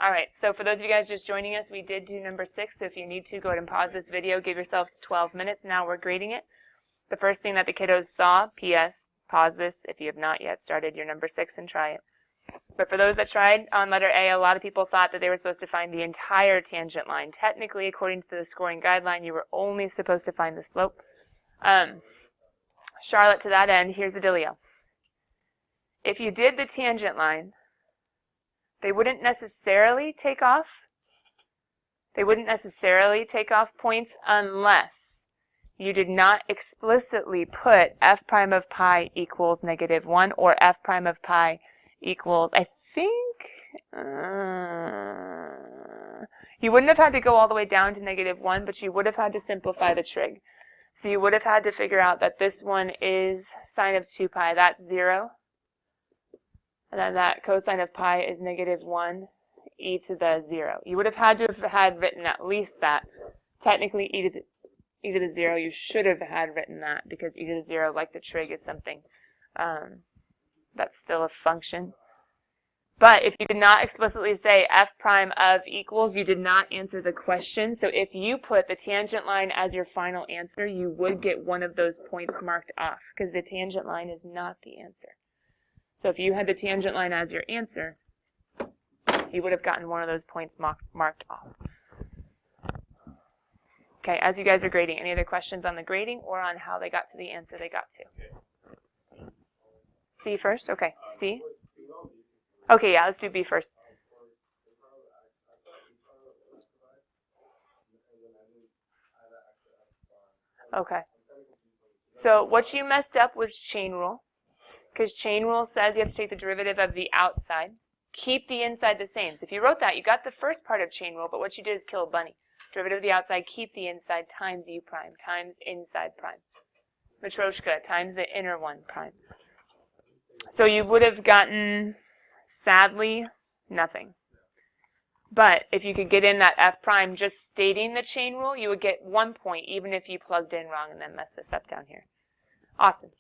All right, so for those of you guys just joining us, we did do number 6, so if you need to, go ahead and pause this video, give yourselves 12 minutes. Now we're grading it. The first thing that the kiddos saw, P.S., pause this if you have not yet started your number 6 and try it. But for those that tried on letter A, a lot of people thought that they were supposed to find the entire tangent line. Technically, according to the scoring guideline, you were only supposed to find the slope. Charlotte, to that end, here's the dealio. If you did the tangent line, they wouldn't necessarily take off. They wouldn't necessarily take off points unless you did not explicitly put f prime of pi equals -1 or f prime of pi equals, I think, you wouldn't have had to go all the way down to -1, but you would have had to simplify the trig. So you would have had to figure out that this one is sine of 2 pi, that's 0. And then that cosine of pi is -1 e to the 0. You would have had to have had written at least that. Technically, e to the 0, you should have had written that because e to the 0, like the trig, is something that's still a function. But if you did not explicitly say f prime of equals, you did not answer the question. So if you put the tangent line as your final answer, you would get one of those points marked off because the tangent line is not the answer. So if you had the tangent line as your answer, you would have gotten one of those points marked off. Okay, as you guys are grading, any other questions on the grading or on how they got to the answer they got to? C first? Okay, C. Okay, yeah, let's do B first. Okay. So what you messed up was chain rule, because chain rule says you have to take the derivative of the outside. Keep the inside the same. So if you wrote that, you got the first part of chain rule, but what you did is kill a bunny. Derivative of the outside, keep the inside, times u prime, times inside prime. Matryoshka, times the inner one prime. So you would have gotten, sadly, nothing. But if you could get in that f prime just stating the chain rule, you would get 1 point, even if you plugged in wrong and then messed this up down here. Austin.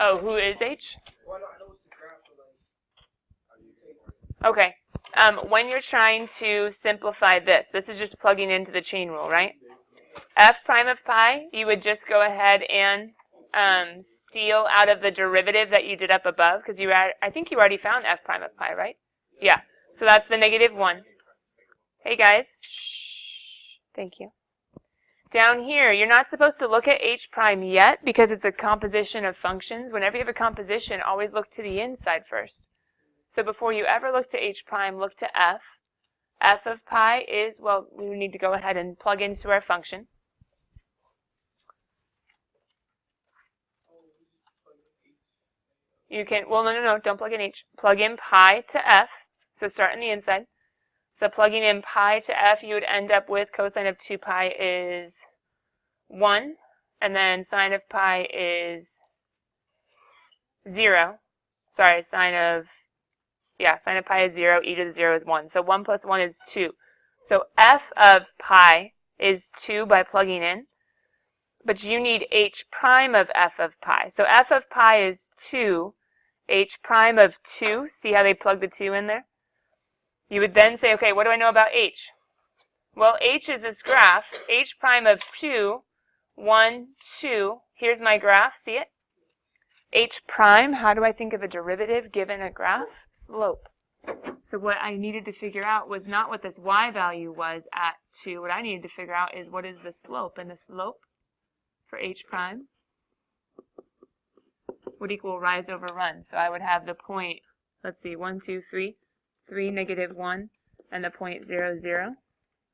Oh, who is H? Okay. When you're trying to simplify this is just plugging into the chain rule, right? F prime of pi, you would just go ahead and steal out of the derivative that you did up above, because I think you already found f prime of pi, right? Yeah. So that's the -1. Hey guys. Shh. Thank you. Down here, you're not supposed to look at h prime yet because it's a composition of functions. Whenever you have a composition, always look to the inside first. So before you ever look to h prime, look to f. F of pi is, well, we need to go ahead and plug into our function. You can, well, no, don't plug in h. Plug in pi to f, so start on the inside. So plugging in pi to f, you would end up with cosine of 2 pi is 1, and then sine of pi is 0. Sorry, sine of pi is 0, e to the 0 is 1. So 1 plus 1 is 2. So f of pi is 2 by plugging in, but you need h prime of f of pi. So f of pi is 2, h prime of 2, see how they plug the 2 in there? You would then say, okay, what do I know about h? Well, h is this graph, h prime of 2, 1, 2. Here's my graph, see it? H prime, how do I think of a derivative given a graph? Slope. So what I needed to figure out was not what this y value was at 2. What I needed to figure out is what is the slope. And the slope for h prime would equal rise over run. So I would have the point, let's see, 1, 2, 3, 3, -1, and the point 0, 0.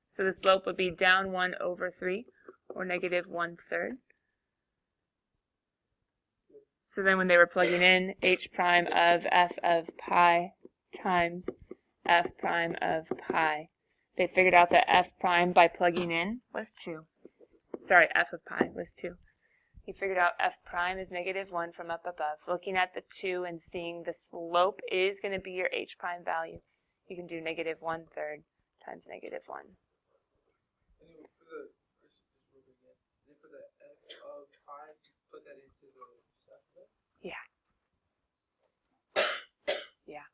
So the slope would be down 1 over 3, or -1/3. So then when they were plugging in h prime of f of pi times f prime of pi, they figured out that f prime by plugging in was 2. Sorry, f of pi was 2. You figured out f prime is -1 from up above. Looking at the 2 and seeing the slope is going to be your h prime value, you can do -1/3 times -1. For the f of pi, put that into Yeah.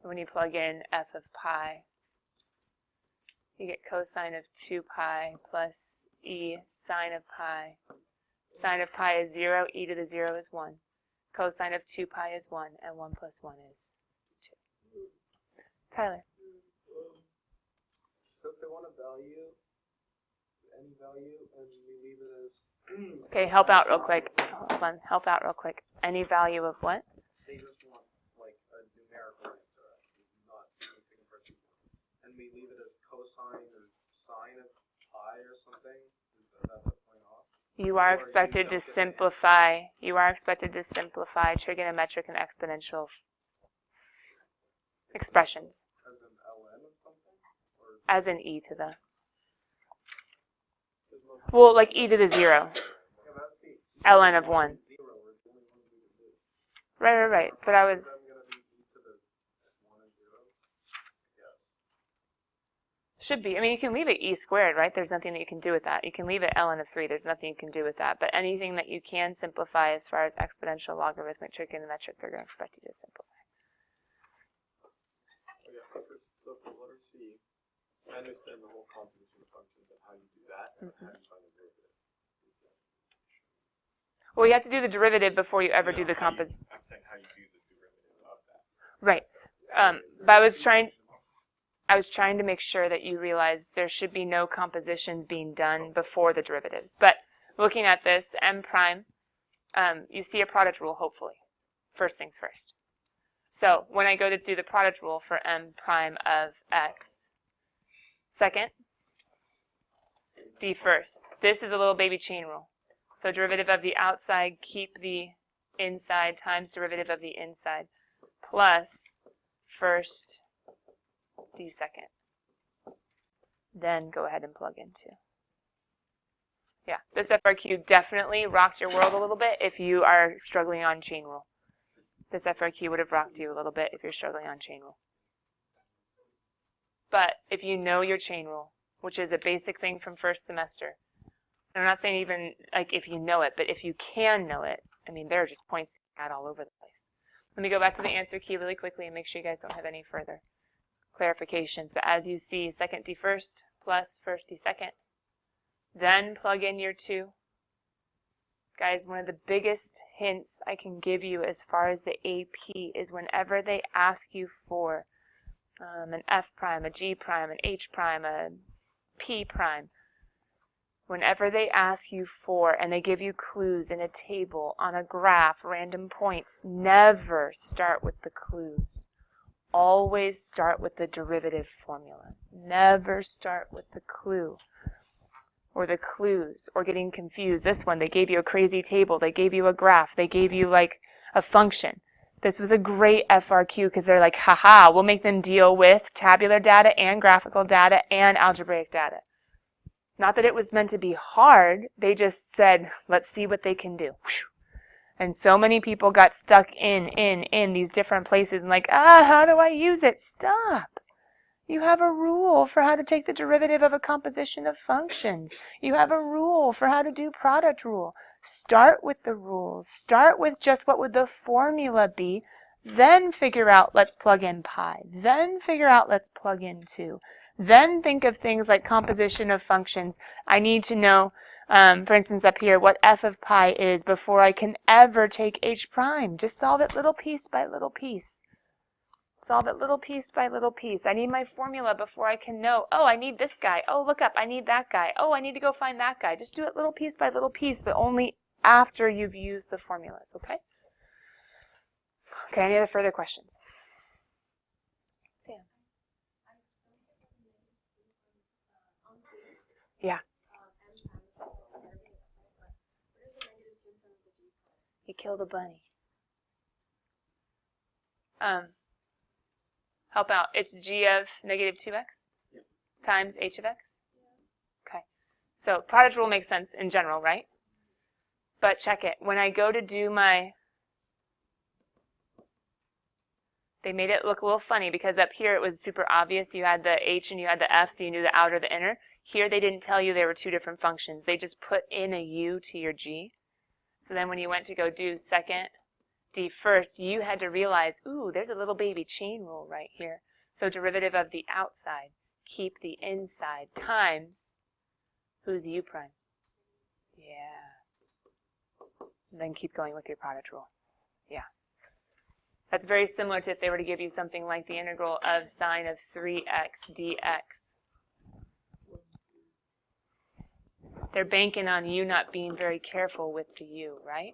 When you plug in f of pi, you get cosine of 2 pi plus e sine of pi. Sine of pi is 0, e to the 0 is 1. Cosine of 2 pi is 1, and 1 plus 1 is 2. Tyler. So if they want a value, any value, and we leave it as... Okay, help out real quick. Hold on, help out real quick. Any value of what? They just want, like, a numerical answer, not anything in particular. And we leave it as cosine or sine of pi or something. That's a point off. You are expected to simplify. You are expected to simplify trigonometric and exponential expressions. As an ln of something? Or as an e to the. Well, like e to the 0. ln of 1. Right. But I was... Should be. I mean, you can leave it e squared, right? There's nothing that you can do with that. You can leave it ln of 3. There's nothing you can do with that. But anything that you can simplify as far as exponential, logarithmic, trigonometric, they're going to expect you to simplify. So for letter C, I understand the whole composition of functions and how you do that, and how you find the derivative. Well, you have to do the derivative before you ever do the composition. I'm saying how you do the derivative of that. Right. But I was trying to make sure that you realize there should be no compositions being done before the derivatives. But looking at this, m prime, you see a product rule, hopefully. First things first. So when I go to do the product rule for m prime of x, second, see first. This is a little baby chain rule. So derivative of the outside, keep the inside, times derivative of the inside, plus first d second. Then go ahead and plug in 2. Yeah, this FRQ definitely rocked your world a little bit if you are struggling on chain rule. This FRQ would have rocked you a little bit if you're struggling on chain rule. But if you know your chain rule, which is a basic thing from first semester, and I'm not saying even like if you know it, but if you can know it, I mean, there are just points to add all over the place. Let me go back to the answer key really quickly and make sure you guys don't have any further clarifications. But as you see, second d first plus first d second. Then plug in your 2. Guys, one of the biggest hints I can give you as far as the AP is whenever they ask you for an F prime, a G prime, an H prime, a P prime, whenever they ask you for and they give you clues in a table, on a graph, random points, never start with the clues. Always start with the derivative formula. Never start with the clue or the clues or getting confused. This one, they gave you a crazy table. They gave you a graph. They gave you like a function. This was a great FRQ because they're like, haha, we'll make them deal with tabular data and graphical data and algebraic data. Not that it was meant to be hard. They just said, let's see what they can do. And so many people got stuck in these different places and like, how do I use it? Stop. You have a rule for how to take the derivative of a composition of functions. You have a rule for how to do product rule. Start with the rules. Start with just what would the formula be. Then figure out, let's plug in pi. Then figure out, let's plug in 2. Then think of things like composition of functions. I need to know, for instance, up here, what f of pi is before I can ever take h prime. Just solve it little piece by little piece. Solve it little piece by little piece. I need my formula before I can know, oh, I need this guy. Oh, look up, I need that guy. Oh, I need to go find that guy. Just do it little piece by little piece, but only after you've used the formulas, okay? Okay, any other further questions? Sam. Yeah. You killed a bunny. Help out. It's g of negative 2x times h of x. Okay. So product rule makes sense in general, right? But check it. When I go to do my... They made it look a little funny because up here it was super obvious. You had the h and you had the f, so you knew the outer or the inner. Here they didn't tell you there were two different functions. They just put in a u to your g. So then when you went to go do second d first, you had to realize, ooh, there's a little baby chain rule right here. So derivative of the outside, keep the inside, times, who's u prime? Yeah. And then keep going with your product rule. Yeah. That's very similar to if they were to give you something like the integral of sine of 3x dx. They're banking on you not being very careful with the u, right?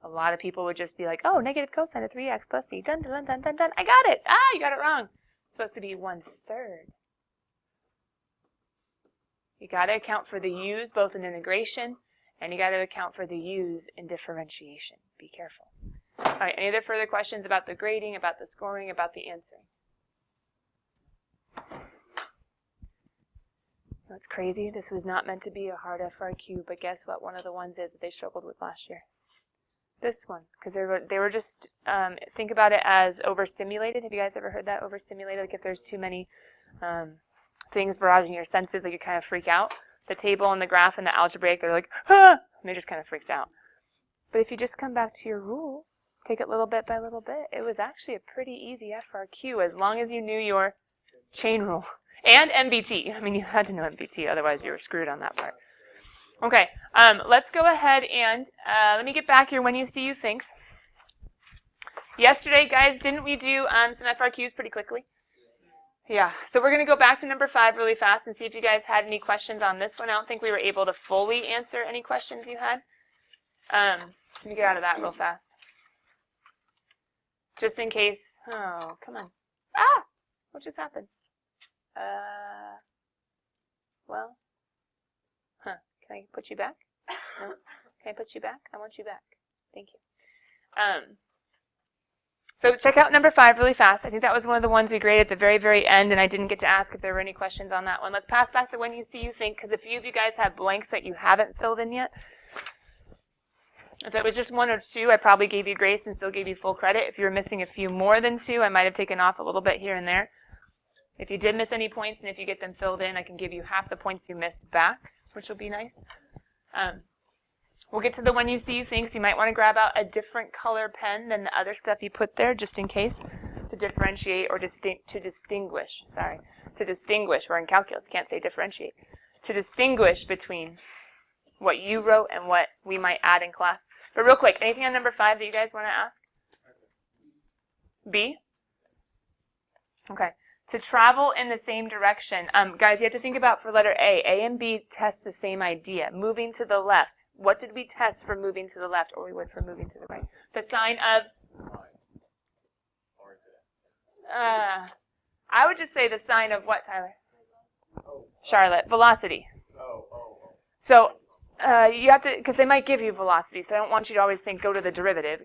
A lot of people would just be like, oh, negative cosine of 3x plus c. Dun, dun, dun, dun, dun. I got it. Ah, you got it wrong. It's supposed to be 1/3. You got to account for the u's both in integration, and you got to account for the u's in differentiation. Be careful. All right, any other further questions about the grading, about the scoring, about the answering? That's crazy. This was not meant to be a hard FRQ, but guess what? One of the ones is that they struggled with last year. This one, because they were just, think about it as overstimulated. Have you guys ever heard that, overstimulated? Like if there's too many things barraging your senses, like you kind of freak out. The table and the graph and the algebraic, they're like, ah! And they just kind of freaked out. But if you just come back to your rules, take it little bit by little bit, it was actually a pretty easy FRQ as long as you knew your chain rule. And MBT. I mean, you had to know MBT, otherwise you were screwed on that part. Okay, let's go ahead and let me get back here when you see you thinks. Yesterday, guys, didn't we do some FRQs pretty quickly? Yeah, so we're going to go back to number 5 really fast and see if you guys had any questions on this one. I don't think we were able to fully answer any questions you had. Let me get out of that real fast. Just in case. Oh, come on. Ah! What just happened? Well. Huh. Can I put you back? No? Can I put you back? I want you back. Thank you. So check out number 5 really fast. I think that was one of the ones we graded at the very, very end, and I didn't get to ask if there were any questions on that one. Let's pass back to when you see you think, because a few of you guys have blanks that you haven't filled in yet. If it was just 1 or 2, I probably gave you grace and still gave you full credit. If you were missing a few more than 2, I might have taken off a little bit here and there. If you did miss any points, and if you get them filled in, I can give you half the points you missed back, which will be nice. We'll get to the when you see you think, so you might want to grab out a different color pen than the other stuff you put there, just in case, to differentiate or to distinguish. We're in calculus, can't say differentiate. To distinguish between what you wrote and what we might add in class. But real quick, anything on number 5 that you guys want to ask? B? Okay. To travel in the same direction. Guys, you have to think about for letter A. A and B test the same idea. Moving to the left. What did we test for moving to the left, or we would for moving to the right? The sign of... I would just say the sign of what, Tyler? Charlotte. Velocity. So you have to, because they might give you velocity, so I don't want you to always think go to the derivative.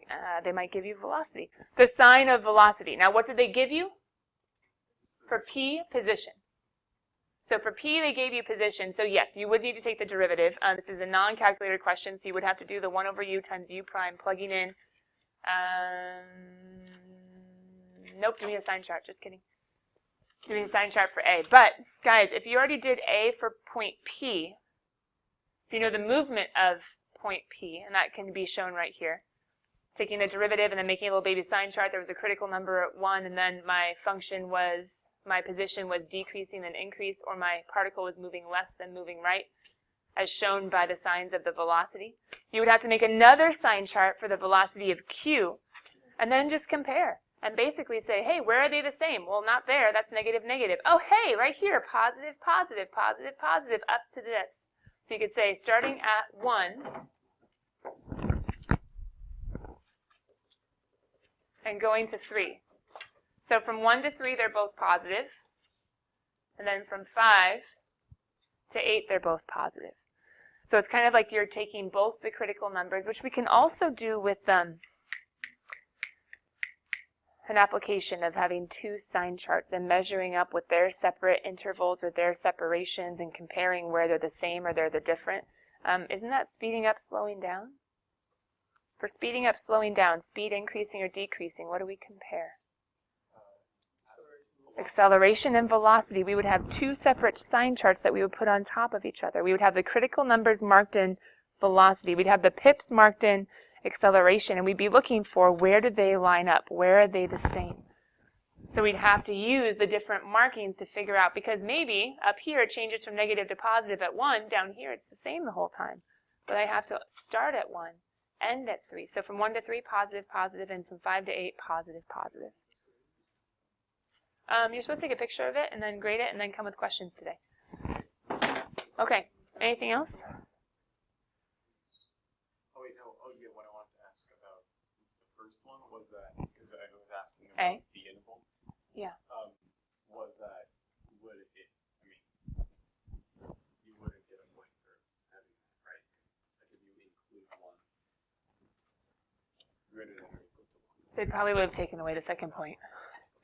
They might give you velocity. The sign of velocity. Now, what did they give you? For P, position. So for P, they gave you position. So yes, you would need to take the derivative. This is a non-calculated question, so you would have to do the 1 over u times u prime, plugging in. Nope, give me a sign chart. Just kidding. Give me a sign chart for A. But, guys, if you already did A for point P, so you know the movement of point P, and that can be shown right here. Taking the derivative and then making a little baby sign chart, there was a critical number at 1, and then my function was, my position was decreasing then increase, or my particle was moving left than moving right, as shown by the signs of the velocity. You would have to make another sign chart for the velocity of Q, and then just compare, and basically say, hey, where are they the same? Well, not there, that's negative, negative. Oh, hey, right here, positive, positive, positive, positive, up to this. So you could say, starting at 1, and going to 3. So from 1 to 3, they're both positive. And then from 5 to 8, they're both positive. So it's kind of like you're taking both the critical numbers, which we can also do with an application of having 2 sign charts and measuring up with their separate intervals or their separations and comparing where they're the same or they're the different. Isn't that speeding up, slowing down? For speeding up, slowing down, speed increasing or decreasing, what do we compare? Acceleration and velocity. We would have 2 separate sign charts that we would put on top of each other. We would have the critical numbers marked in velocity. We'd have the pips marked in acceleration, and we'd be looking for where do they line up, where are they the same. So we'd have to use the different markings to figure out, because maybe up here it changes from negative to positive at 1, down here it's the same the whole time. But I have to start at 1, end at 3. So from 1 to 3, positive, positive, and from 5 to 8, positive, positive. You're supposed to take a picture of it and then grade it and then come with questions today. Okay, anything else? Oh, wait, no. Oh, yeah, what I wanted to ask about the first one was that, because I was asking about the interval. Yeah. Was that, would it, I mean, you wouldn't get a point for having that, right? Like if you include 1 greater than or equal to 1. They probably would have taken away the second point.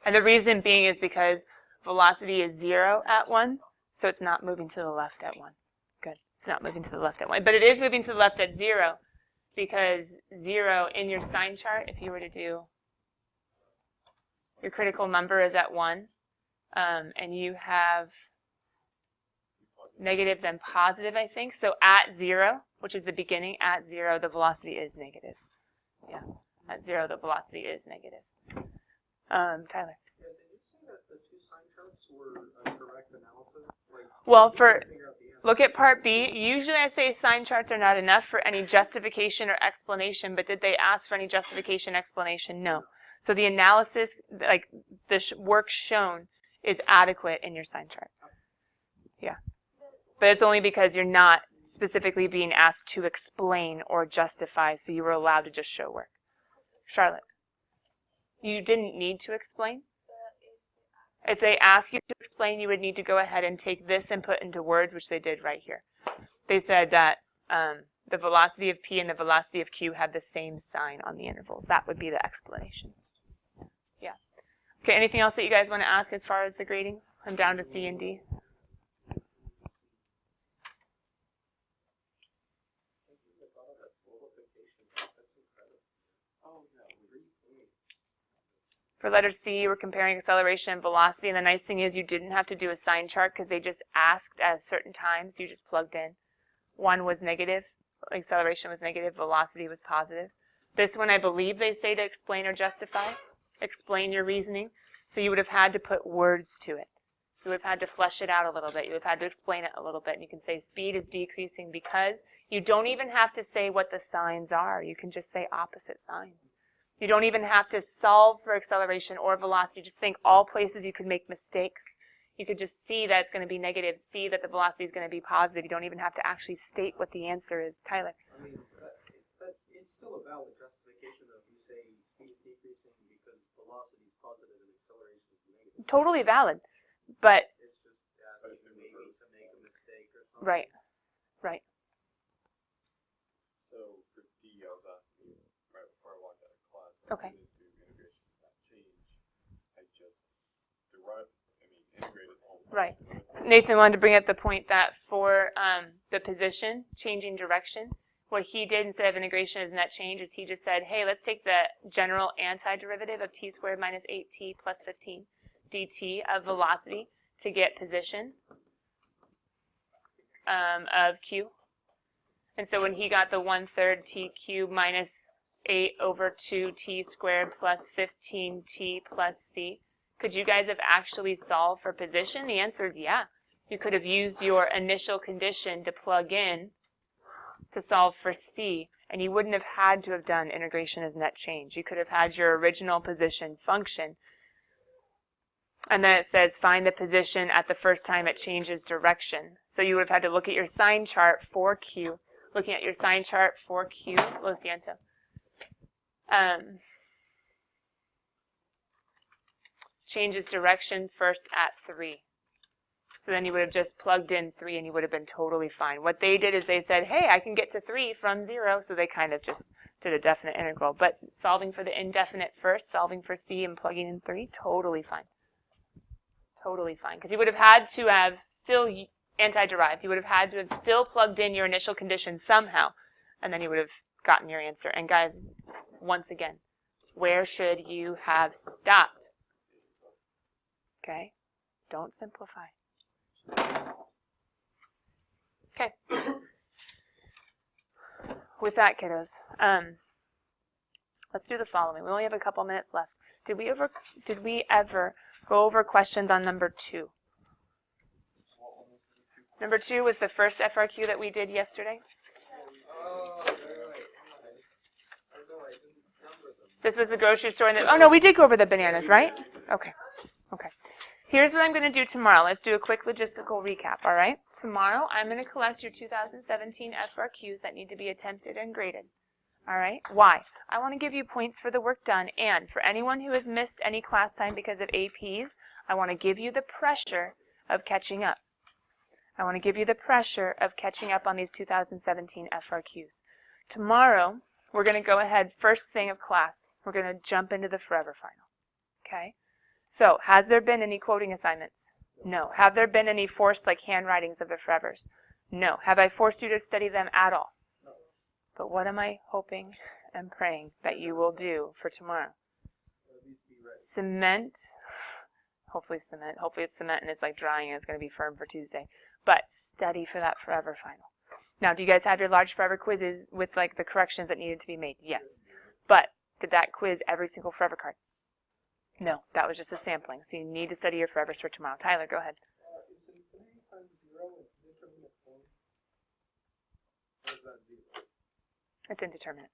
And the reason being is because velocity is 0 at 1, so it's not moving to the left at 1. Good. It's not moving to the left at 1. But it is moving to the left at 0, because 0 in your sign chart, if you were to do, your critical number is at 1, and you have negative then positive, I think. So at 0, which is the beginning, at 0, the velocity is negative. Yeah, at 0, the velocity is negative. Tyler. Yeah, did you say that the 2 sign charts were a correct analysis? Like, Well, look at part B. Usually I say sign charts are not enough for any justification or explanation, but did they ask for any justification, explanation? No. So the analysis, like the work shown, is adequate in your sign chart. Yeah. But it's only because you're not specifically being asked to explain or justify, so you were allowed to just show work. Charlotte. You didn't need to explain? If they ask you to explain, you would need to go ahead and take this and put into words, which they did right here. They said that the velocity of P and the velocity of Q have the same sign on the intervals. That would be the explanation. Yeah. Okay, anything else that you guys want to ask as far as the grading? I'm down to C and D. For letter C, we're comparing acceleration and velocity, and the nice thing is you didn't have to do a sign chart because they just asked at certain times. You just plugged in. 1 was negative, acceleration was negative, velocity was positive. This one, I believe they say to explain or justify, explain your reasoning. So you would have had to put words to it. You would have had to flesh it out a little bit. You would have had to explain it a little bit. And you can say speed is decreasing because you don't even have to say what the signs are. You can just say opposite signs. You don't even have to solve for acceleration or velocity. Just think all places you could make mistakes. You could just see that it's going to be negative, see that the velocity is going to be positive. You don't even have to actually state what the answer is. Tyler? I mean, but it's still a valid justification if you say speed is decreasing because velocity is positive and acceleration is negative. Totally valid. But it's just asking maybe to make a mistake or something. right, right. So for D, I was asking you right before I walked out of class. Okay. I didn't do integrations that change. I just integrated all. Right. Nathan wanted to bring up the point that for the position, changing direction, what he did instead of integration as net change is he just said, hey, let's take the general antiderivative of t squared minus 8t plus 15 dt of velocity to get position of q. And so when he got the 1/3 t cubed minus 8 over 2t squared plus 15t plus c, could you guys have actually solved for position? The answer is yeah. You could have used your initial condition to plug in to solve for c, and you wouldn't have had to have done integration as net change. You could have had your original position function, and then it says find the position at the first time it changes direction. So you would have had to look at your sign chart for q. Looking at your sign chart for q, lo siento. Changes direction first at 3. So then you would have just plugged in 3 and you would have been totally fine. What they did is they said, hey, I can get to 3 from 0, so they kind of just did a definite integral. But solving for the indefinite first, solving for c and plugging in 3, totally fine. Totally fine. Because you would have had to have still anti-derived. You would have had to have still plugged in your initial condition somehow, and then you would have gotten your answer. And guys, once again, where should you have stopped? Okay? Don't simplify. Okay. with that, kiddos, let's do the following. We only have a couple minutes left. Did we ever go over questions on number 2? Number 2 was the first FRQ that we did yesterday. This was the grocery store. Oh, no, we did go over the bananas, right? Okay. Here's what I'm going to do tomorrow. Let's do a quick logistical recap, all right? Tomorrow, I'm going to collect your 2017 FRQs that need to be attempted and graded. All right? Why? I want to give you points for the work done, and for anyone who has missed any class time because of APs, I want to give you the pressure of catching up. I want to give you the pressure of catching up on these 2017 FRQs. Tomorrow, we're going to go ahead, first thing of class, we're going to jump into the forever final. Okay? So, has there been any quoting assignments? No. Have there been any forced, like, handwritings of the forevers? No. Have I forced you to study them at all? No. But what am I hoping and praying that you will do for tomorrow? Cement. Hopefully cement. Hopefully it's cement and it's like drying and it's going to be firm for Tuesday. But study for that forever final. Now, do you guys have your large forever quizzes with, like, the corrections that needed to be made? Yes. But did that quiz every single forever card? No, that was just a sampling. So you need to study your forevers for tomorrow. Tyler, go ahead. Is infinity times 0 an indeterminate form? Or is that 0? It's indeterminate.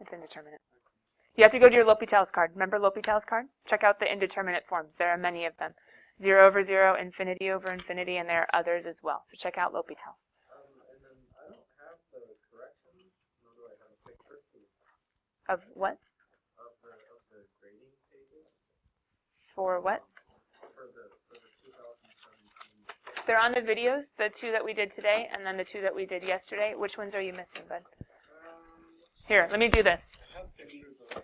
It's indeterminate. You have to go to your L'Hopital's card. Remember L'Hopital's card? Check out the indeterminate forms. There are many of them. 0 over 0, infinity over infinity, and there are others as well. So check out L'Hopital's. And then I don't have the corrections, nor do I have a picture. Of what? Of the grading pages. For what? For the 2017. They're on the videos, the 2 that we did today, and then the 2 that we did yesterday. Which ones are you missing, bud? Here, let me do this. I have pictures of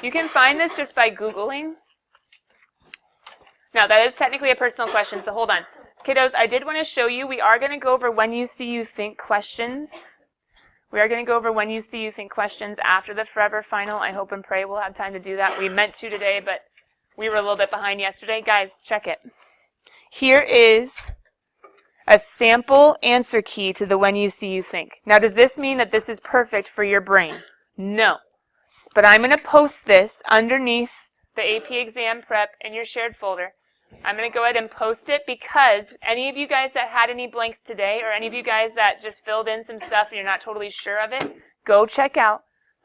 4. You can find this just by Googling. Now, that is technically a personal question, so hold on. Kiddos, I did want to show you, we are going to go over when you see you think questions. We are going to go over when you see you think questions after the forever final. I hope and pray we'll have time to do that. We meant to today, but we were a little bit behind yesterday. Guys, check it. Here is a sample answer key to the when you see you think. Now, does this mean that this is perfect for your brain? No. But I'm going to post this underneath the AP exam prep in your shared folder. I'm going to go ahead and post it because any of you guys that had any blanks today or any of you guys that just filled in some stuff and you're not totally sure of it, go check out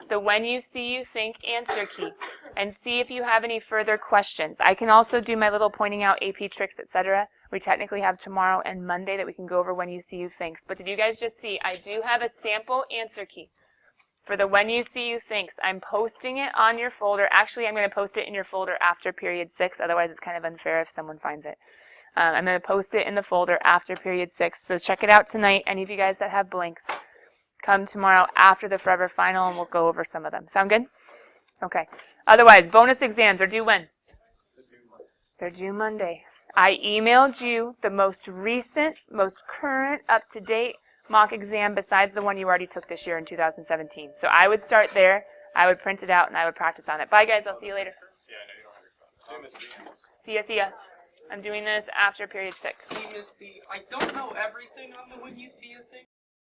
the when you see you think answer key and see if you have any further questions. I can also do my little pointing out AP tricks, etc. We technically have tomorrow and Monday that we can go over when you see you thinks. But did you guys just see I do have a sample answer key for the when you see you thinks. I'm posting it on your folder. Actually, I'm going to post it in your folder after period 6. Otherwise, it's kind of unfair if someone finds it. I'm going to post it in the folder after period 6. So check it out tonight. Any of you guys that have blanks, come tomorrow after the forever final and we'll go over some of them. Sound good? Okay. Otherwise, bonus exams are due when? They're due Monday. I emailed you the most recent, most current, up-to-date mock exam besides the one you already took this year in 2017. So I would start there, I would print it out, and I would practice on it. Bye, guys. I'll see you later. Yeah, no, you don't have your phone. See ya. I'm doing this after period 6. See, Misty, I don't know everything on the when you see a thing.